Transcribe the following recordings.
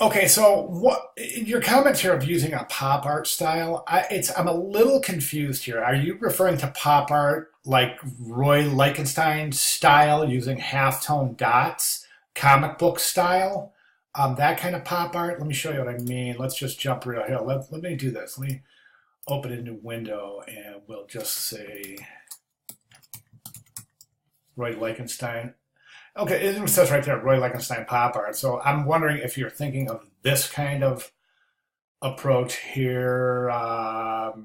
Okay, so what your comments here of using a pop art style, I'm a little confused here. Are you referring to pop art like Roy Lichtenstein style using halftone dots, comic book style? That kind of pop art? Let me show you what I mean. Let's just jump real here. Let me do this. Let me open a new window and we'll just say Roy Lichtenstein. Okay, it says right there, Roy Lichtenstein pop art. So I'm wondering if you're thinking of this kind of approach here. Let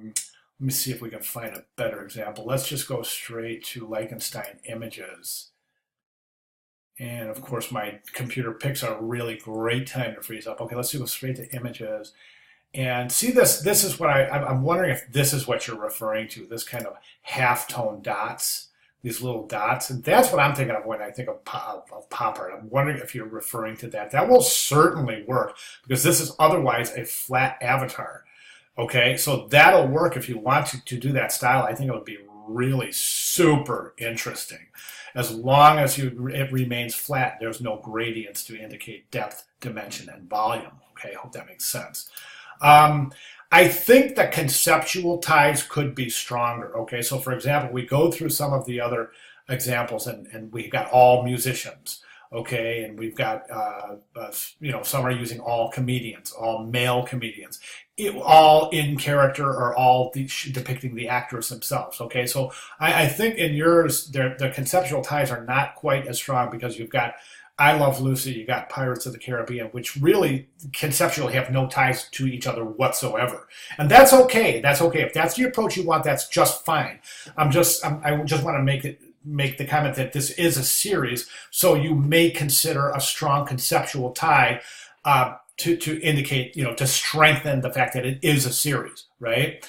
me see if we can find a better example. Let's just go straight to Lichtenstein images. And of course, my computer picks a really great time to freeze up. Okay, let's go straight to images. And see this, this is what I'm wondering if this is what you're referring to, this kind of half-tone dots, these little dots. And that's what I'm thinking of when I think of pop art. I'm wondering if you're referring to that. That will certainly work because this is otherwise a flat avatar. Okay, so that'll work if you want to do that style. I think it would be really super interesting. As long as it remains flat, there's no gradients to indicate depth, dimension, and volume. Okay, I hope that makes sense. I think the conceptual ties could be stronger. Okay, so for example, we go through some of the other examples and we've got all musicians. Okay, and we've got, some are using all comedians, all male comedians, all in character or all depicting the actors themselves. Okay, so I think in yours, the conceptual ties are not quite as strong because you've got I Love Lucy, you got Pirates of the Caribbean, which really conceptually have no ties to each other whatsoever. And that's okay. That's okay. If that's the approach you want, that's just fine. I just want to make the comment that this is a series, so you may consider a strong conceptual tie to indicate, to strengthen the fact that it is a series, right?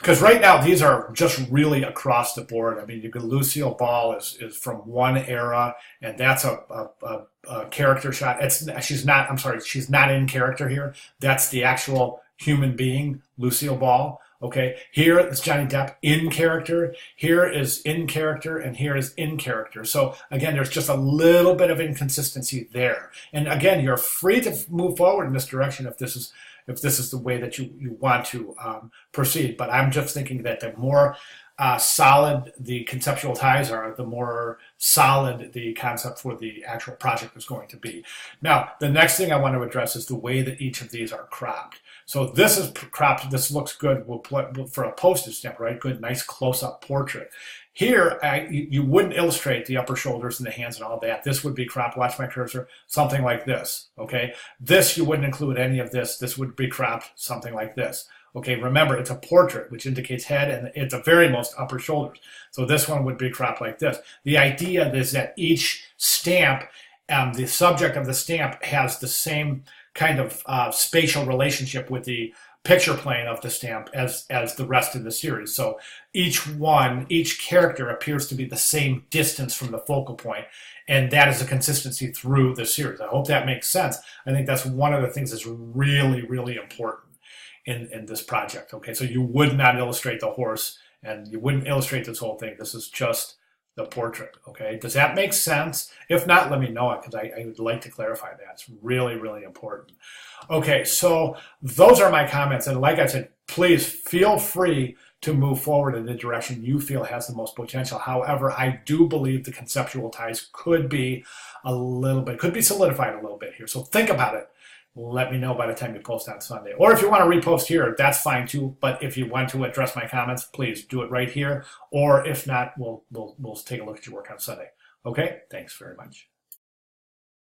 Because right now these are just really across the board. I mean, you can Lucille Ball is from one era, and that's a character shot. She's not. I'm sorry, she's not in character here. That's the actual human being, Lucille Ball. Okay, here is Johnny Depp in character, here is in character, and here is in character. So again, there's just a little bit of inconsistency there. And again, you're free to move forward in this direction if this is the way that you want to proceed. But I'm just thinking that the more solid the conceptual ties are, the more solid the concept for the actual project is going to be. Now, the next thing I want to address is the way that each of these are cropped. So this is cropped. This looks good for a postage stamp, right? Good, nice close-up portrait. Here, you wouldn't illustrate the upper shoulders and the hands and all that. This would be cropped. Watch my cursor. Something like this, okay? This, you wouldn't include any of this. This would be cropped something like this. Okay, remember, it's a portrait, which indicates head, and it's the very most upper shoulders. So this one would be cropped like this. The idea is that each stamp, the subject of the stamp has the same kind of spatial relationship with the picture plane of the stamp as the rest of the series. So each character appears to be the same distance from the focal point, and that is a consistency through the series. I hope that makes sense. I think that's one of the things that's really, really important in this project. Okay, so you would not illustrate the horse, and you wouldn't illustrate this whole thing. This is just the portrait. Okay, does that make sense? If not, let me know it, because I would like to clarify that. It's really, really important. Okay, so those are my comments, and like I said, please feel free to move forward in the direction you feel has the most potential. However, I do believe the conceptual ties could be solidified a little bit here. So think about it. Let me know by the time you post on Sunday. Or if you want to repost here, that's fine too. But if you want to address my comments, please do it right here. Or if not, we'll take a look at your work on Sunday. Okay? Thanks very much.